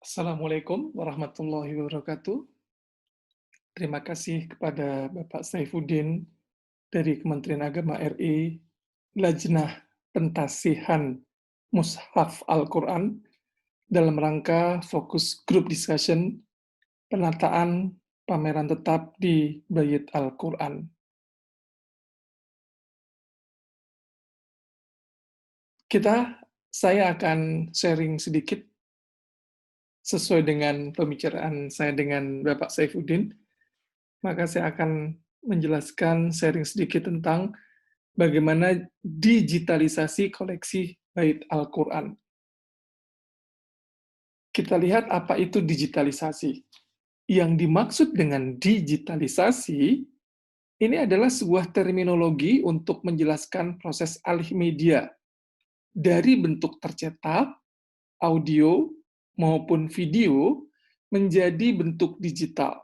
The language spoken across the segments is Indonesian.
Assalamualaikum warahmatullahi wabarakatuh. Terima kasih kepada Bapak Saifuddin dari Kementerian Agama RI, Lajnah Pentasihan Mushaf Al-Quran dalam rangka fokus group discussion penataan pameran tetap di Bait Al-Quran. Saya akan sharing sedikit sesuai dengan pembicaraan saya dengan Bapak Saifuddin, maka saya akan menjelaskan sharing sedikit tentang bagaimana digitalisasi koleksi Bait Al-Quran. Kita lihat apa itu digitalisasi. Yang dimaksud dengan digitalisasi, ini adalah sebuah terminologi untuk menjelaskan proses alih media dari bentuk tercetak, audio, maupun video menjadi bentuk digital.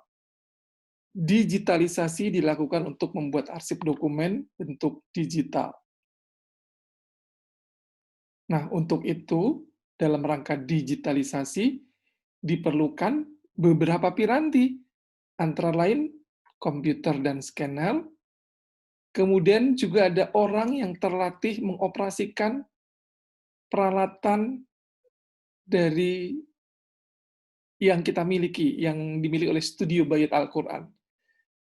Digitalisasi dilakukan untuk membuat arsip dokumen bentuk digital. Nah, untuk itu, dalam rangka digitalisasi, diperlukan beberapa piranti, antara lain komputer dan scanner, kemudian juga ada orang yang terlatih mengoperasikan peralatan dari yang kita miliki, yang dimiliki oleh studio Bait Al-Quran.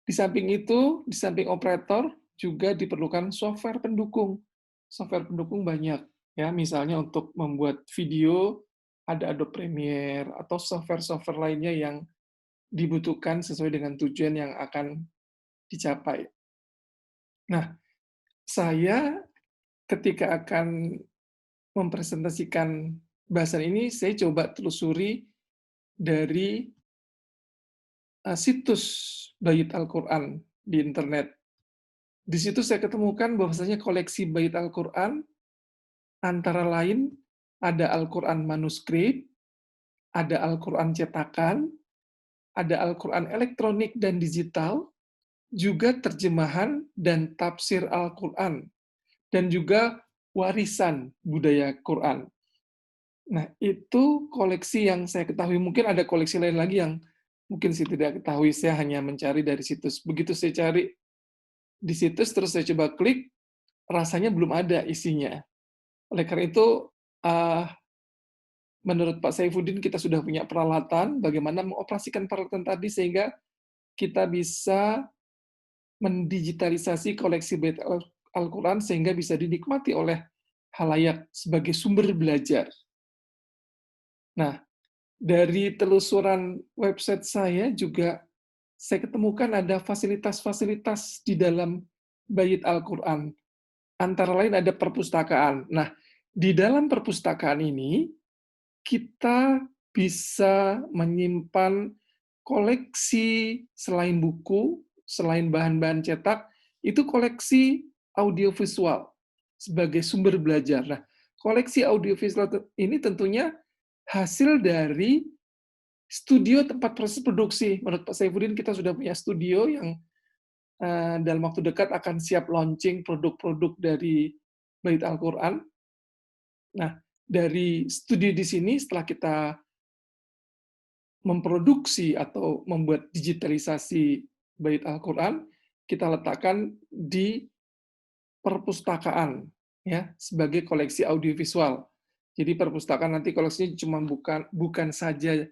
Di samping itu, di samping operator, juga diperlukan software pendukung. Software pendukung banyak, ya, misalnya untuk membuat video, ada Adobe Premiere, atau software-software lainnya yang dibutuhkan sesuai dengan tujuan yang akan dicapai. Nah, saya ketika akan mempresentasikan bahasan ini, saya coba telusuri dari situs Bait Al-Quran di internet. Di situ saya ketemukan bahwasanya koleksi Bait Al-Quran antara lain ada Al-Quran manuskrip, ada Al-Quran cetakan, ada Al-Quran elektronik dan digital, juga terjemahan dan tafsir Al-Quran, dan juga warisan budaya Quran. Nah, itu koleksi yang saya ketahui. Mungkin ada koleksi lain lagi yang mungkin saya tidak ketahui, saya hanya mencari dari situs. Begitu saya cari di situs, terus saya coba klik, rasanya belum ada isinya. Oleh karena itu, uh, menurut Pak Saifuddin, kita sudah punya peralatan, bagaimana mengoperasikan peralatan tadi sehingga kita bisa mendigitalisasi koleksi Bait Al-Quran sehingga bisa dinikmati oleh halayak sebagai sumber belajar. Nah, dari telusuran website saya juga saya ketemukan ada fasilitas-fasilitas di dalam Bait Al-Quran. Antara lain ada perpustakaan. Nah, di dalam perpustakaan ini kita bisa menyimpan koleksi selain buku, selain bahan-bahan cetak, itu koleksi audiovisual sebagai sumber belajar. Nah, koleksi audiovisual ini tentunya hasil dari studio tempat proses produksi. Menurut Pak Saifuddin, kita sudah punya studio yang dalam waktu dekat akan siap launching produk-produk dari Bait Al-Quran. Nah, dari studi di sini, setelah kita memproduksi atau membuat digitalisasi Bait Al-Quran, kita letakkan di perpustakaan, ya, sebagai koleksi audiovisual. Jadi perpustakaan nanti koleksinya cuma bukan saja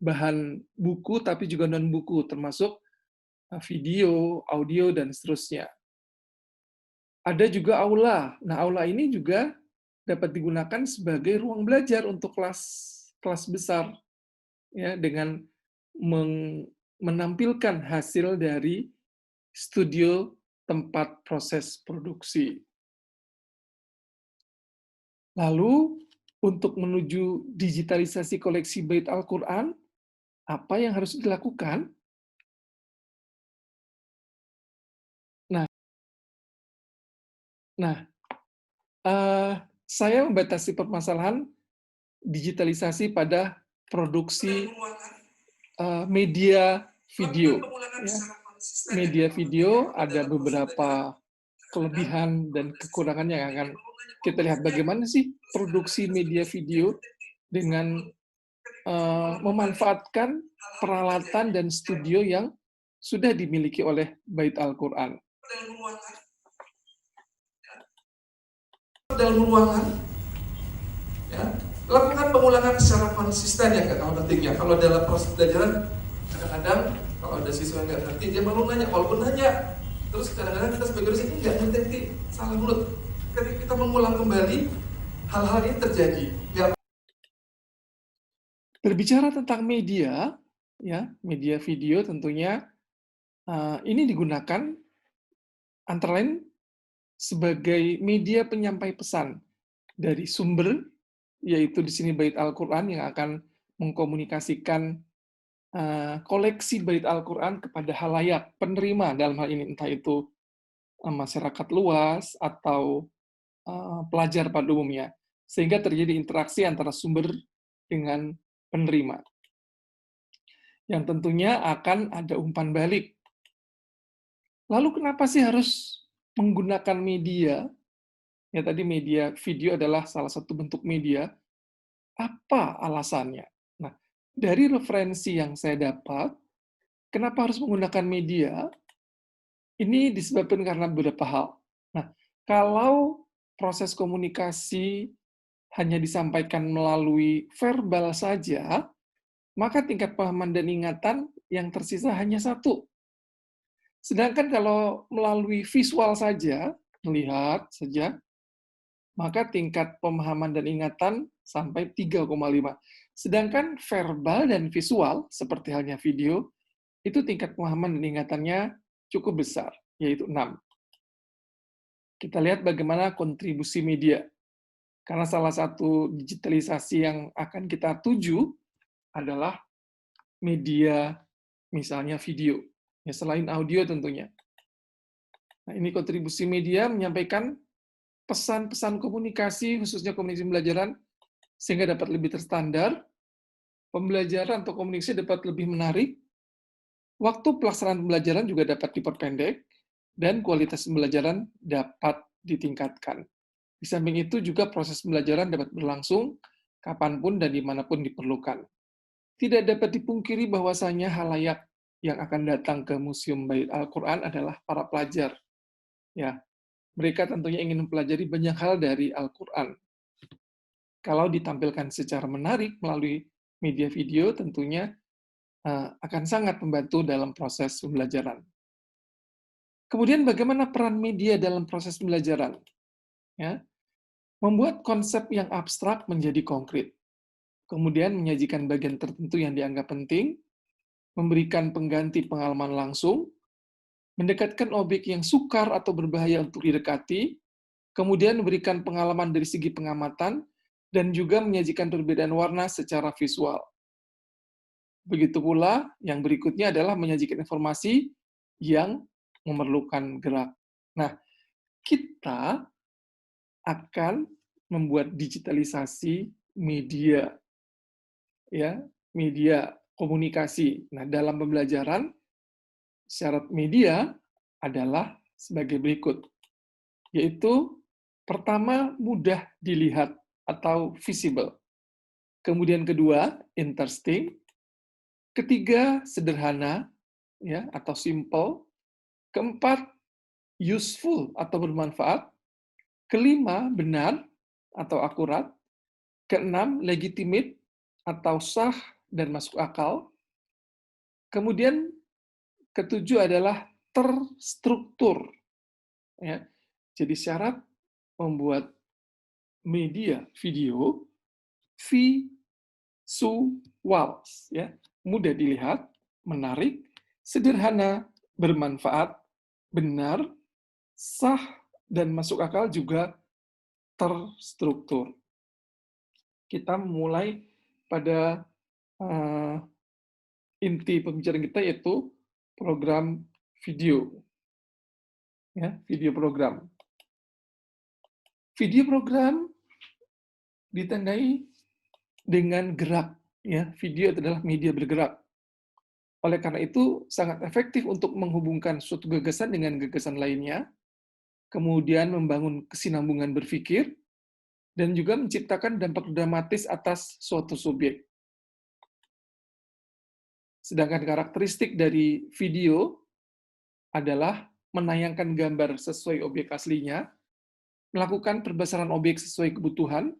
bahan buku, tapi juga non buku, termasuk video, audio, dan seterusnya. Ada juga aula. Nah, aula ini juga dapat digunakan sebagai ruang belajar untuk kelas kelas besar, ya, dengan menampilkan hasil dari studio tempat proses produksi. Lalu, untuk menuju digitalisasi koleksi Bait Al-Quran, apa yang harus dilakukan? Nah, nah, saya membatasi permasalahan digitalisasi pada produksi media video. Ya. Media video ada beberapa kelebihan dan kekurangan yang akan kita lihat. Bagaimana sih produksi media video dengan memanfaatkan peralatan dan studio yang sudah dimiliki oleh Bait Al-Quran. Dalam ruangan, ya, lakukan pengulangan secara konsisten ya Kak, kalau pentingnya. Kalau dalam proses belajaran, kadang-kadang kalau ada siswa yang nggak ngerti, dia baru nanya. Walaupun nanya, terus kadang-kadang kita sebagai dosen ini nggak ngerti, salah mulut. Ketika kita mengulang kembali, hal-hal ini terjadi. Berbicara tentang media, ya, media video tentunya ini digunakan antara lain sebagai media penyampai pesan dari sumber, yaitu di sini Bait Al-Quran yang akan mengkomunikasikan koleksi Bait Al-Quran kepada halayak penerima dalam hal ini, entah itu masyarakat luas atau pelajar pada umumnya, sehingga terjadi interaksi antara sumber dengan penerima. Yang tentunya akan ada umpan balik. Lalu kenapa sih harus menggunakan media? Ya tadi media video adalah salah satu bentuk media. Apa alasannya? Nah, dari referensi yang saya dapat, kenapa harus menggunakan media? Ini disebabkan karena beberapa hal. Nah, kalau proses komunikasi hanya disampaikan melalui verbal saja, maka tingkat pemahaman dan ingatan yang tersisa hanya satu. Sedangkan kalau melalui visual saja, melihat saja, maka tingkat pemahaman dan ingatan sampai 3,5. Sedangkan verbal dan visual, seperti halnya video, itu tingkat pemahaman dan ingatannya cukup besar, yaitu 6. Kita lihat bagaimana kontribusi media. Karena salah satu digitalisasi yang akan kita tuju adalah media, misalnya video. Ya, selain audio tentunya. Nah, ini kontribusi media menyampaikan pesan-pesan komunikasi, khususnya komunikasi pembelajaran, sehingga dapat lebih terstandar, pembelajaran atau komunikasi dapat lebih menarik, waktu pelaksanaan pembelajaran juga dapat diperpendek, dan kualitas pembelajaran dapat ditingkatkan. Di samping itu juga proses pembelajaran dapat berlangsung kapanpun dan dimanapun diperlukan. Tidak dapat dipungkiri bahwasanya halayak yang akan datang ke Museum Bait Al-Quran adalah para pelajar. Ya, mereka tentunya ingin mempelajari banyak hal dari Al-Quran. Kalau ditampilkan secara menarik melalui media video, tentunya akan sangat membantu dalam proses pembelajaran. Kemudian bagaimana peran media dalam proses pembelajaran? Ya, membuat konsep yang abstrak menjadi konkret. Kemudian menyajikan bagian tertentu yang dianggap penting, memberikan pengganti pengalaman langsung, mendekatkan objek yang sukar atau berbahaya untuk didekati, kemudian memberikan pengalaman dari segi pengamatan, dan juga menyajikan perbedaan warna secara visual. Begitu pula yang berikutnya adalah menyajikan informasi yang memerlukan gerak. Nah, kita akan membuat digitalisasi media, ya, media komunikasi. Nah, dalam pembelajaran, syarat media adalah sebagai berikut, yaitu pertama, mudah dilihat atau visible. Kemudian kedua, interesting. Ketiga, sederhana, ya, atau simple. Keempat, useful atau bermanfaat. Kelima, benar atau akurat. Keenam, legitimate atau sah dan masuk akal. Kemudian ketujuh adalah terstruktur. Ya. Jadi syarat membuat media video visual, ya, mudah dilihat, menarik, sederhana, bermanfaat, benar, sah, dan masuk akal, juga terstruktur. Kita mulai pada inti pembicaraan kita, yaitu program video. Ya, video program. Video program ditandai dengan gerak. Ya, video adalah media bergerak. Oleh karena itu, sangat efektif untuk menghubungkan suatu gagasan dengan gagasan lainnya, kemudian membangun kesinambungan berpikir, dan juga menciptakan dampak dramatis atas suatu subjek. Sedangkan karakteristik dari video adalah menayangkan gambar sesuai objek aslinya, melakukan perbesaran objek sesuai kebutuhan,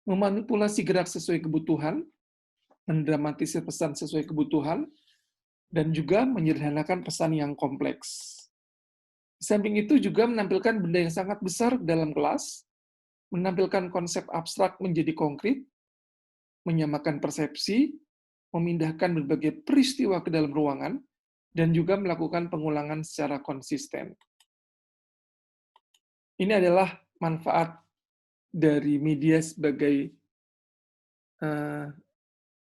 memanipulasi gerak sesuai kebutuhan, mendramatisir pesan sesuai kebutuhan, dan juga menyederhanakan pesan yang kompleks. Di samping itu juga menampilkan benda yang sangat besar dalam kelas, menampilkan konsep abstrak menjadi konkret, menyamakan persepsi, memindahkan berbagai peristiwa ke dalam ruangan, dan juga melakukan pengulangan secara konsisten. Ini adalah manfaat dari media sebagai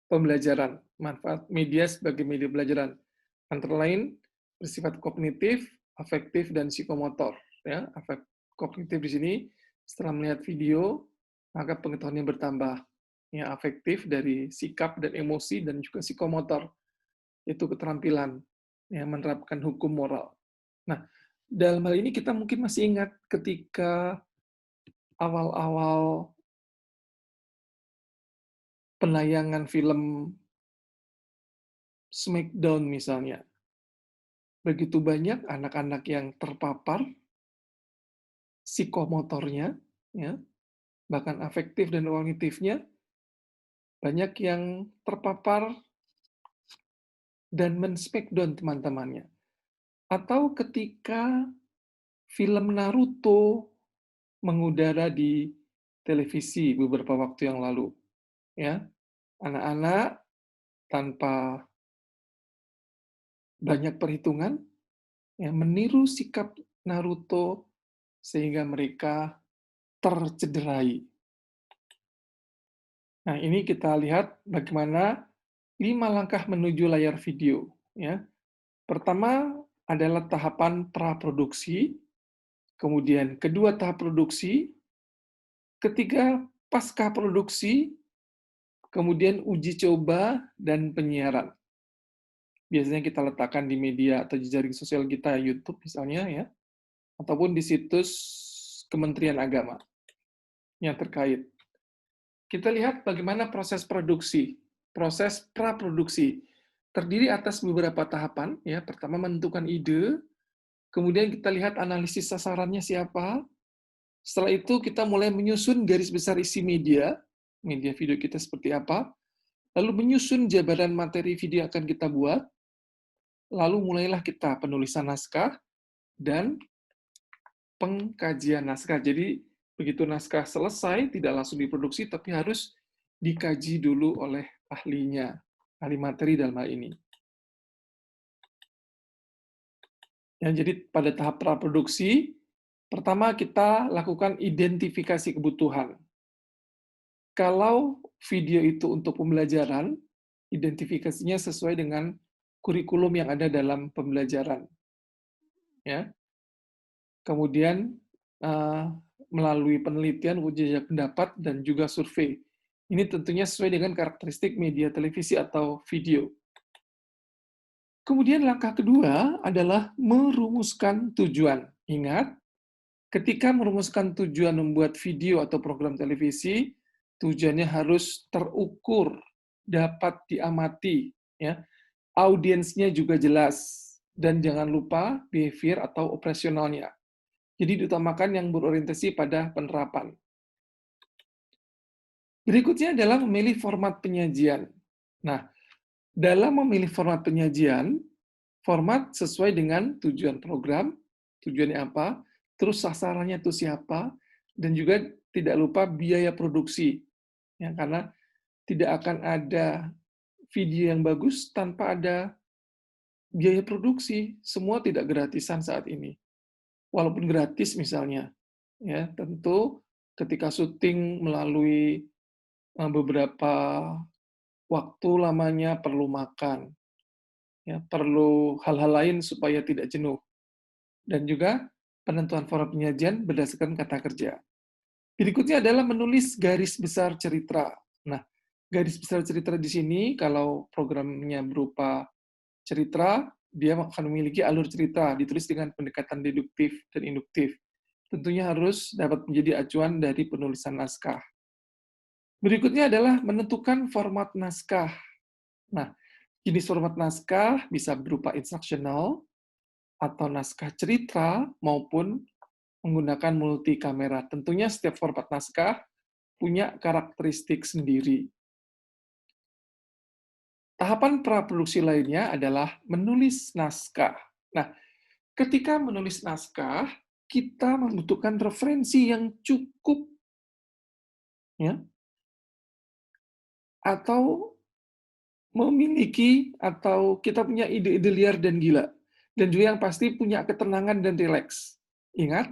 pembelajaran, manfaat media sebagai media pembelajaran. Antara lain bersifat kognitif, afektif, dan psikomotor. Ya, kognitif di sini setelah melihat video maka pengetahuannya bertambah. Ya, afektif dari sikap dan emosi, dan juga psikomotor yaitu keterampilan yang menerapkan hukum moral. Nah, dalam hal ini kita mungkin masih ingat ketika awal-awal penayangan film Smackdown misalnya, begitu banyak anak-anak yang terpapar psikomotornya, ya, bahkan afektif dan kognitifnya, banyak yang terpapar dan men-smackdown teman-temannya. Atau ketika film Naruto mengudara di televisi beberapa waktu yang lalu, ya, anak-anak tanpa banyak perhitungan, ya, meniru sikap Naruto sehingga mereka tercederai. Nah, ini kita lihat bagaimana 5 langkah menuju layar video. Ya. Pertama adalah tahapan praproduksi, kemudian kedua tahap produksi, ketiga pasca produksi, kemudian uji coba dan penyiaran. Biasanya kita letakkan di media atau jejaring sosial kita, YouTube misalnya, ya, ataupun di situs Kementerian Agama yang terkait. Kita lihat bagaimana proses produksi, proses praproduksi. Terdiri atas beberapa tahapan, ya. Pertama menentukan ide, kemudian kita lihat analisis sasarannya siapa. Setelah itu kita mulai menyusun garis besar isi media video kita seperti apa, lalu menyusun jabaran materi video yang akan kita buat, lalu mulailah kita penulisan naskah dan pengkajian naskah. Jadi begitu naskah selesai, tidak langsung diproduksi, tapi harus dikaji dulu oleh ahlinya, ahli materi dalam hal ini. Ya, jadi pada tahap praproduksi, pertama kita lakukan identifikasi kebutuhan. Kalau video itu untuk pembelajaran, identifikasinya sesuai dengan kurikulum yang ada dalam pembelajaran. Ya. Kemudian melalui penelitian, uji jajak pendapat, dan juga survei. Ini tentunya sesuai dengan karakteristik media televisi atau video. Kemudian langkah kedua adalah merumuskan tujuan. Ingat, ketika merumuskan tujuan membuat video atau program televisi, tujuannya harus terukur, dapat diamati, ya. Audiensnya juga jelas, dan jangan lupa behavior atau operasionalnya. Jadi diutamakan yang berorientasi pada penerapan. Berikutnya adalah memilih format penyajian. Nah, dalam memilih format penyajian, format sesuai dengan tujuan program, tujuannya apa, terus sasarannya itu siapa, dan juga tidak lupa biaya produksi. Ya, karena tidak akan ada video yang bagus tanpa ada biaya produksi. Semua tidak gratisan saat ini. Walaupun gratis misalnya, ya tentu ketika syuting melalui beberapa waktu lamanya perlu makan, ya perlu hal-hal lain supaya tidak jenuh, dan juga penentuan format penyajian berdasarkan kata kerja. Berikutnya adalah menulis garis besar cerita. Nah, garis besar cerita di sini kalau programnya berupa cerita, dia akan memiliki alur cerita, ditulis dengan pendekatan deduktif dan induktif. Tentunya harus dapat menjadi acuan dari penulisan naskah. Berikutnya adalah menentukan format naskah. Nah, Jenis format naskah bisa berupa instruksional atau naskah cerita maupun menggunakan multi kamera. Tentunya setiap format naskah punya karakteristik sendiri. Tahapan praproduksi lainnya adalah menulis naskah. Nah, ketika menulis naskah, kita membutuhkan referensi yang cukup, ya, atau memiliki atau kita punya ide-ide liar dan gila. Dan juga yang pasti punya ketenangan dan rileks. Ingat,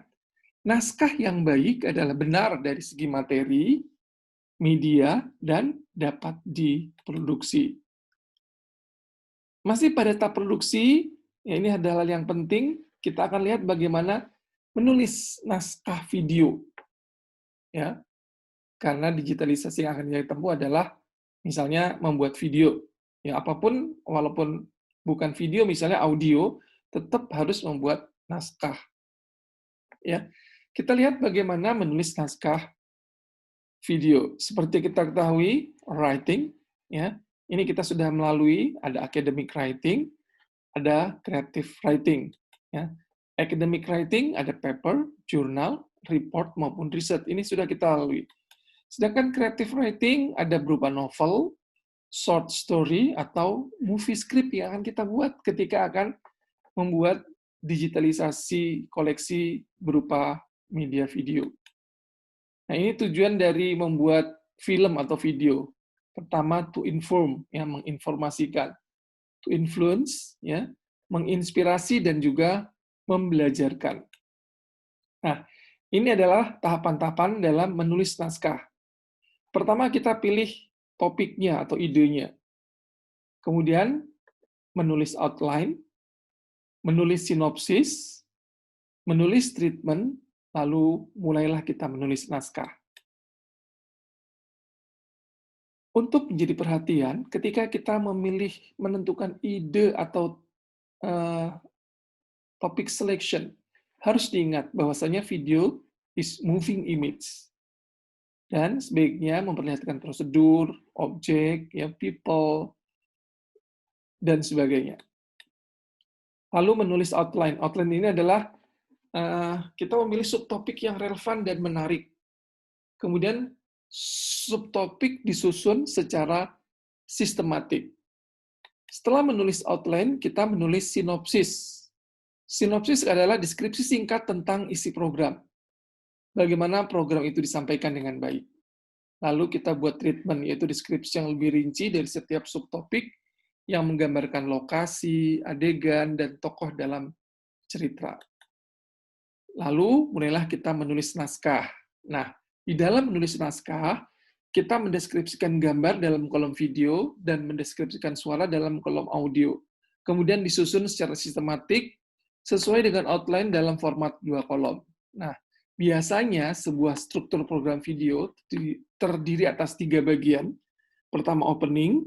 naskah yang baik adalah benar dari segi materi, media, dan dapat diproduksi. Masih pada tahap produksi, ya ini adalah hal yang penting, kita akan lihat bagaimana menulis naskah video. Ya, karena digitalisasi yang akan kita tempuh adalah misalnya membuat video. Ya, apapun, walaupun bukan video, misalnya audio, tetap harus membuat naskah. Ya, kita lihat bagaimana menulis naskah video. Seperti kita ketahui, writing, ya, ini kita sudah melalui, ada academic writing, ada creative writing. Ya. Academic writing ada paper, jurnal, report, maupun riset. Ini sudah kita lalui. Sedangkan creative writing ada berupa novel, short story, atau movie script yang akan kita buat ketika akan membuat digitalisasi koleksi berupa media video. Nah, ini tujuan dari membuat film atau video. Pertama, to inform, ya, menginformasikan. To influence, ya, menginspirasi dan juga membelajarkan. Nah, ini adalah tahapan-tahapan dalam menulis naskah. Pertama kita pilih topiknya atau idenya. Kemudian menulis outline, menulis sinopsis, menulis treatment, lalu mulailah kita menulis naskah. Untuk menjadi perhatian, ketika kita memilih menentukan ide atau topik selection, harus diingat bahwasanya video is moving image. Dan sebaiknya memperlihatkan prosedur, objek, ya, people, dan sebagainya. Lalu menulis outline. Outline ini adalah kita memilih subtopik yang relevan dan menarik. Kemudian subtopik disusun secara sistematik. Setelah menulis outline, kita menulis sinopsis. Sinopsis adalah deskripsi singkat tentang isi program. Bagaimana program itu disampaikan dengan baik. Lalu kita buat treatment, yaitu deskripsi yang lebih rinci dari setiap subtopik yang menggambarkan lokasi, adegan, dan tokoh dalam cerita. Lalu mulailah kita menulis naskah. Nah, di dalam menulis naskah, kita mendeskripsikan gambar dalam kolom video dan mendeskripsikan suara dalam kolom audio. Kemudian disusun secara sistematik sesuai dengan outline dalam format 2 kolom. Nah, biasanya sebuah struktur program video terdiri atas 3 bagian. Pertama opening,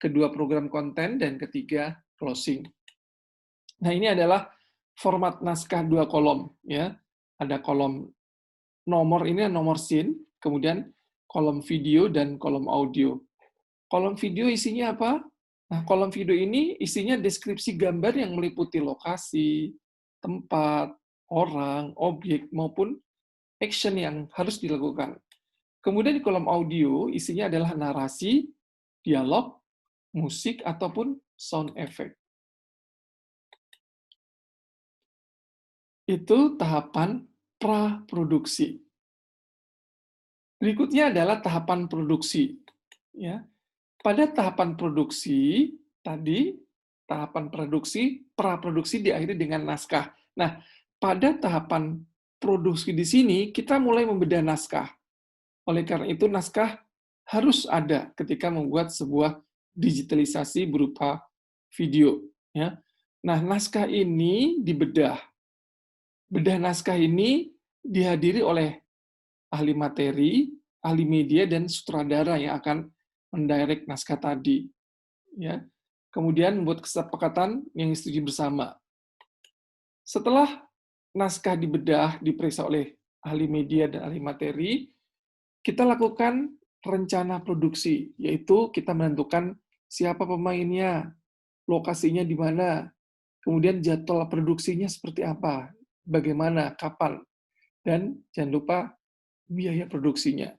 kedua program konten, dan ketiga closing. Nah, ini adalah format naskah 2 kolom. Ya. Ada kolom nomor, ini nomor scene, kemudian kolom video dan kolom audio. Kolom video isinya apa? Nah, kolom video ini isinya deskripsi gambar yang meliputi lokasi, tempat, orang, objek, maupun action yang harus dilakukan. Kemudian di kolom audio isinya adalah narasi, dialog, musik, ataupun sound effect. Itu tahapan praproduksi. Berikutnya adalah tahapan produksi. Ya. Pada tahapan produksi, tadi tahapan produksi, praproduksi diakhiri dengan naskah. Nah, pada tahapan produksi di sini, kita mulai membedah naskah. Oleh karena itu, naskah harus ada ketika membuat sebuah digitalisasi berupa video. Ya. Nah, naskah ini dibedah. Bedah naskah ini dihadiri oleh ahli materi, ahli media, dan sutradara yang akan mendirect naskah tadi. Ya. Kemudian membuat kesepakatan yang disetujui bersama. Setelah naskah dibedah, diperiksa oleh ahli media dan ahli materi, kita lakukan rencana produksi, yaitu kita menentukan siapa pemainnya, lokasinya di mana, kemudian jadwal produksinya seperti apa, bagaimana, kapan, dan jangan lupa biaya produksinya.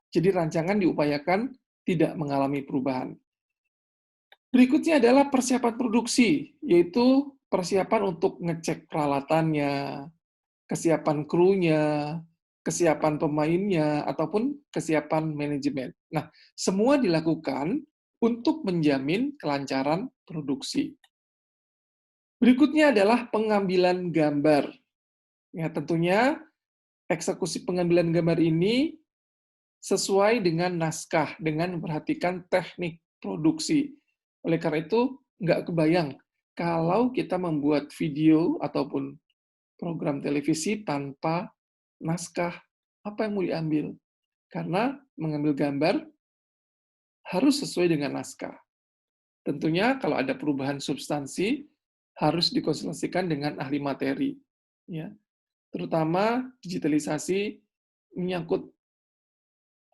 Jadi rancangan diupayakan tidak mengalami perubahan. Berikutnya adalah persiapan produksi, yaitu persiapan untuk ngecek peralatannya, kesiapan krunya, kesiapan pemainnya, ataupun kesiapan manajemen. Nah, semua dilakukan untuk menjamin kelancaran produksi. Berikutnya adalah pengambilan gambar. Ya, tentunya eksekusi pengambilan gambar ini sesuai dengan naskah, dengan memperhatikan teknik produksi. Oleh karena itu, nggak kebayang kalau kita membuat video ataupun program televisi tanpa naskah, apa yang mau diambil. Karena mengambil gambar harus sesuai dengan naskah. Tentunya kalau ada perubahan substansi, harus dikonsultasikan dengan ahli materi. Ya. Terutama digitalisasi menyangkut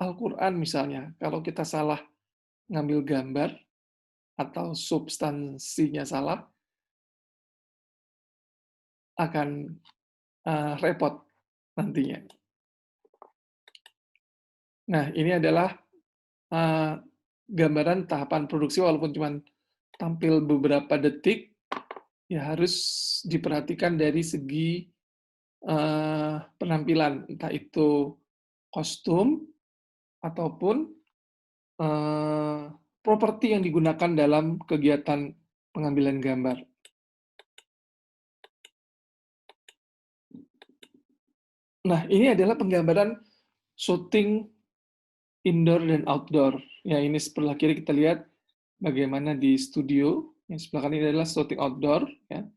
Al-Quran misalnya. Kalau kita salah ngambil gambar atau substansinya salah, akan repot nantinya. Nah, ini adalah gambaran tahapan produksi, walaupun cuma tampil beberapa detik, ya harus diperhatikan dari segi penampilan, entah itu kostum ataupun properti yang digunakan dalam kegiatan pengambilan gambar. Nah, ini adalah penggambaran syuting indoor dan outdoor. Ya, ini sebelah kiri kita lihat bagaimana di studio. Yang sebelah kanan ini adalah syuting outdoor. Ya.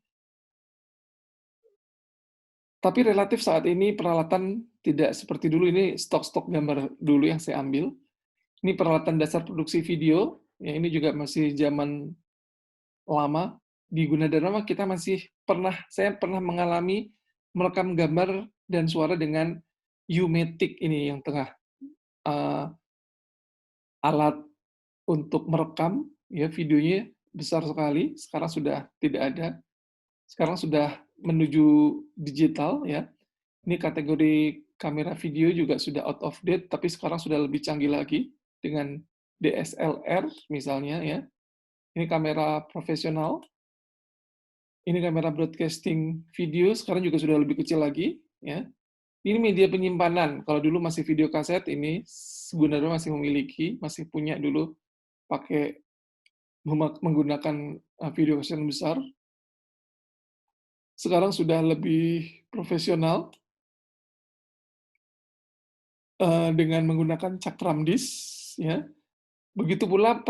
Tapi relatif saat ini peralatan tidak seperti dulu. Ini stok-stok gambar dulu yang saya ambil. Ini peralatan dasar produksi video. Ya, ini juga masih zaman lama. Di Gunadarma kita saya pernah mengalami merekam gambar dan suara dengan U-Matic ini yang tengah alat untuk merekam ya videonya besar sekali. Sekarang sudah tidak ada. Sekarang sudah menuju digital ya. Ini kategori kamera video juga sudah out of date, tapi sekarang sudah lebih canggih lagi dengan DSLR misalnya ya. Ini kamera profesional. Ini kamera broadcasting video, sekarang juga sudah lebih kecil lagi ya. Ini media penyimpanan. Kalau dulu masih video kaset, ini sebenarnya masih memiliki, masih punya dulu pakai menggunakan video kaset yang besar. Sekarang sudah lebih profesional dengan menggunakan cakram disk ya. Begitu pula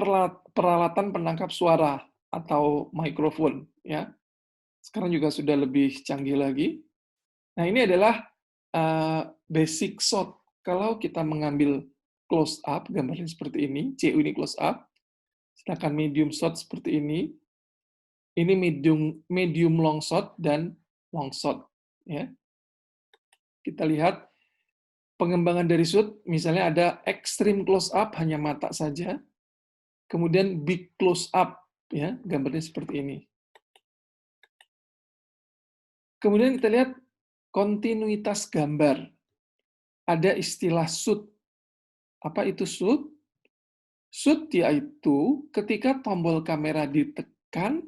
peralatan penangkap suara atau mikrofon ya. Sekarang juga sudah lebih canggih lagi. Nah, ini adalah basic shot. Kalau kita mengambil close up, gambarnya seperti ini, CU ini close up, sedangkan medium shot seperti ini medium long shot dan long shot. Ya. Kita lihat pengembangan dari shoot, misalnya ada extreme close up, hanya mata saja, kemudian big close up, ya gambarnya seperti ini. Kemudian kita lihat kontinuitas gambar. Ada istilah shoot. Apa itu shoot? Shoot yaitu ketika tombol kamera ditekan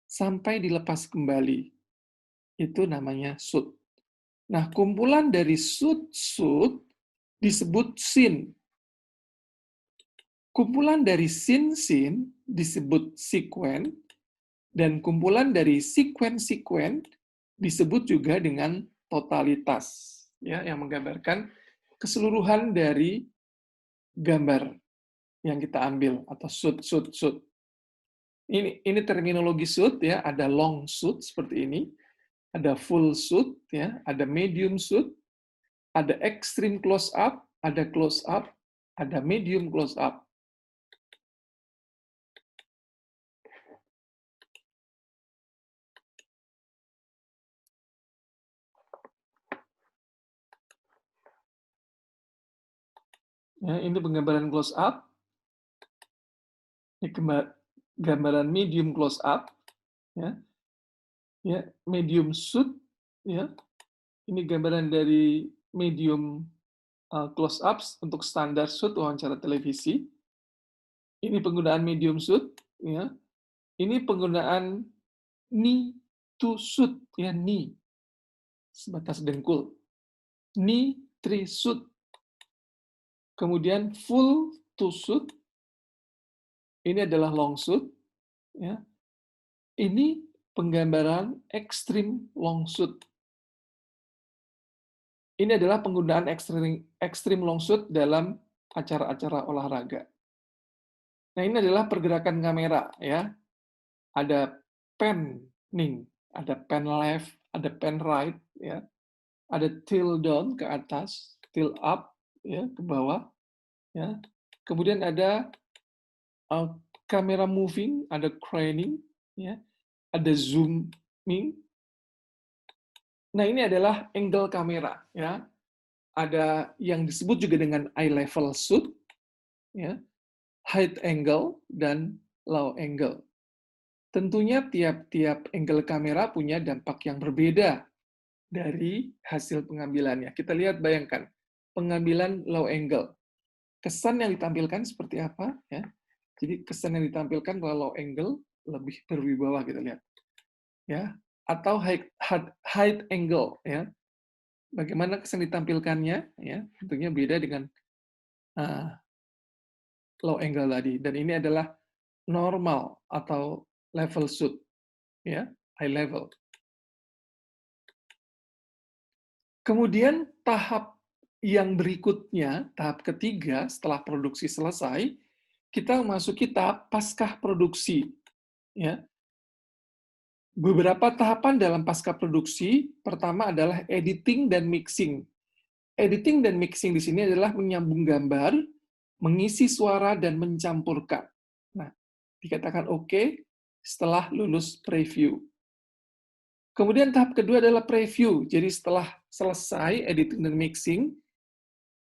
sampai dilepas kembali. Itu namanya shoot. Nah, kumpulan dari shoot disebut scene. Kumpulan dari scene disebut sequence, dan kumpulan dari sequence disebut juga dengan totalitas, ya, yang menggambarkan keseluruhan dari gambar yang kita ambil atau shoot. Ini terminologi shoot ya, ada long shoot seperti ini, ada full shoot ya, ada medium shoot, ada extreme close up, ada close up, ada medium close up. Ya, ini penggambaran close up. Ini gambaran medium close up, ya, medium shoot, ya. Ini gambaran dari medium close ups untuk standar shoot wawancara televisi. Ini penggunaan medium shoot, ya. Ini penggunaan knee to shoot, ya, knee sebatas dengkul. Knee three shoot. Kemudian full to shoot. Ini adalah long shoot, ya. Ini penggambaran extreme long shoot. Ini adalah penggunaan extreme long shoot dalam acara-acara olahraga. Nah, ini adalah pergerakan kamera, ya. Ada panning, ada pan left, ada pan right, ya. Ada tilt down ke atas, tilt up, ya, ke bawah, ya. Kemudian ada kamera moving, ada craning, ya. Ada zooming. Nah, ini adalah angle kamera, ya. Ada yang disebut juga dengan eye level shoot, ya, high angle dan low angle. Tentunya tiap-tiap angle kamera punya dampak yang berbeda dari hasil pengambilannya. Kita lihat, bayangkan pengambilan low angle. Kesan yang ditampilkan seperti apa, ya. Jadi kesan yang ditampilkan kalau low angle lebih berwibawa, kita lihat. Ya, atau high angle, ya. Bagaimana kesan ditampilkannya, ya, tentunya beda dengan low angle tadi. Dan ini adalah normal atau level shoot, ya, high level. Kemudian tahap yang berikutnya, tahap ketiga setelah produksi selesai, kita memasuki tahap pasca produksi, ya. Beberapa tahapan dalam pasca produksi, pertama adalah editing dan mixing. Editing dan mixing di sini adalah menyambung gambar, mengisi suara, dan mencampurkan. Nah, dikatakan oke setelah lulus preview. Kemudian tahap kedua adalah preview. Jadi setelah selesai editing dan mixing,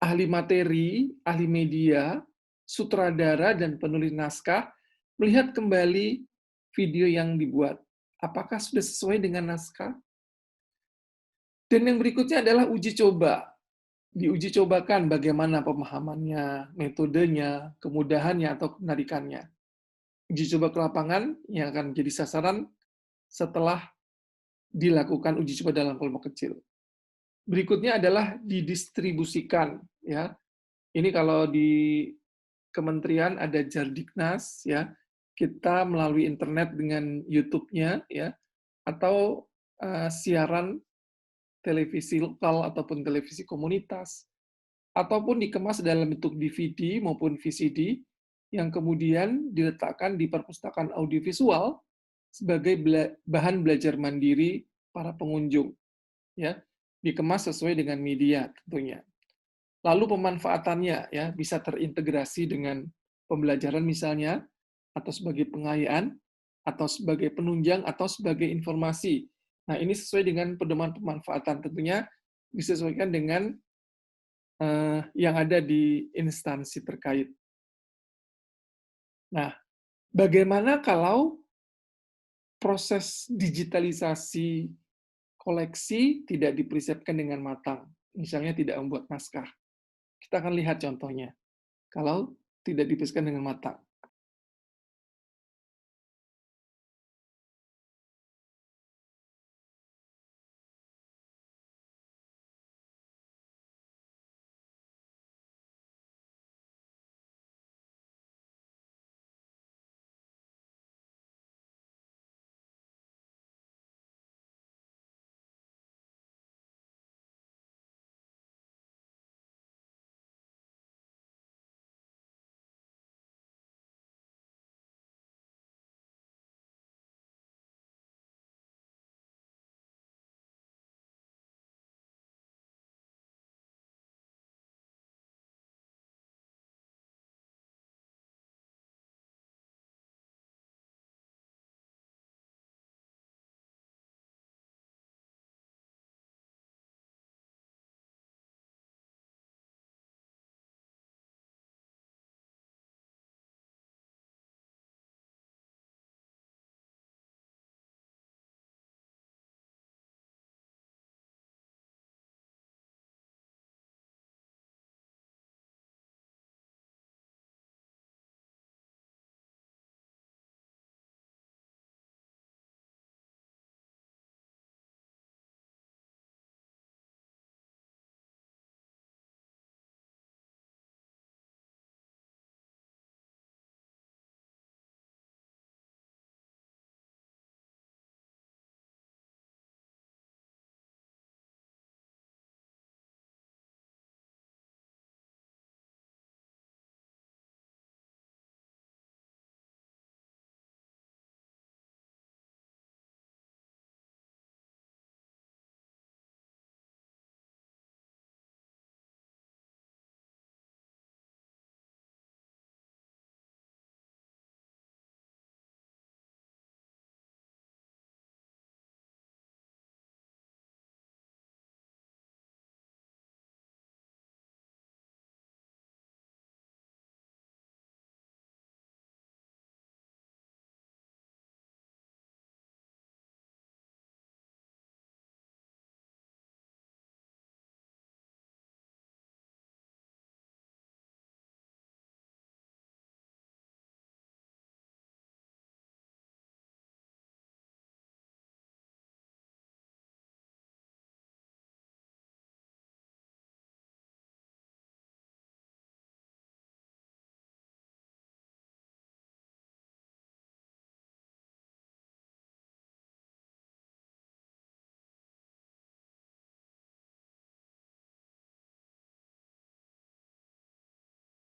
ahli materi, ahli media, sutradara, dan penulis naskah melihat kembali video yang dibuat. Apakah sudah sesuai dengan naskah? Dan yang berikutnya adalah uji coba. Diuji cobakan bagaimana pemahamannya, metodenya, kemudahannya, atau penarikannya. Uji coba ke lapangan yang akan menjadi sasaran setelah dilakukan uji coba dalam kelompok kecil. Berikutnya adalah didistribusikan, ya. Ini kalau di kementerian ada Jardiknas, ya. Kita melalui internet dengan YouTube-nya, ya, atau siaran televisi lokal ataupun televisi komunitas, ataupun dikemas dalam bentuk DVD maupun VCD yang kemudian diletakkan di perpustakaan audiovisual sebagai bahan belajar mandiri para pengunjung, ya, dikemas sesuai dengan media tentunya. Lalu pemanfaatannya, ya, bisa terintegrasi dengan pembelajaran misalnya, atau sebagai pengayaan, atau sebagai penunjang, atau sebagai informasi. Nah, ini sesuai dengan pedoman pemanfaatan. Tentunya disesuaikan dengan yang ada di instansi terkait. Nah, bagaimana kalau proses digitalisasi koleksi tidak dipersiapkan dengan matang? Misalnya tidak membuat naskah. Kita akan lihat contohnya. Kalau tidak dipersiapkan dengan matang.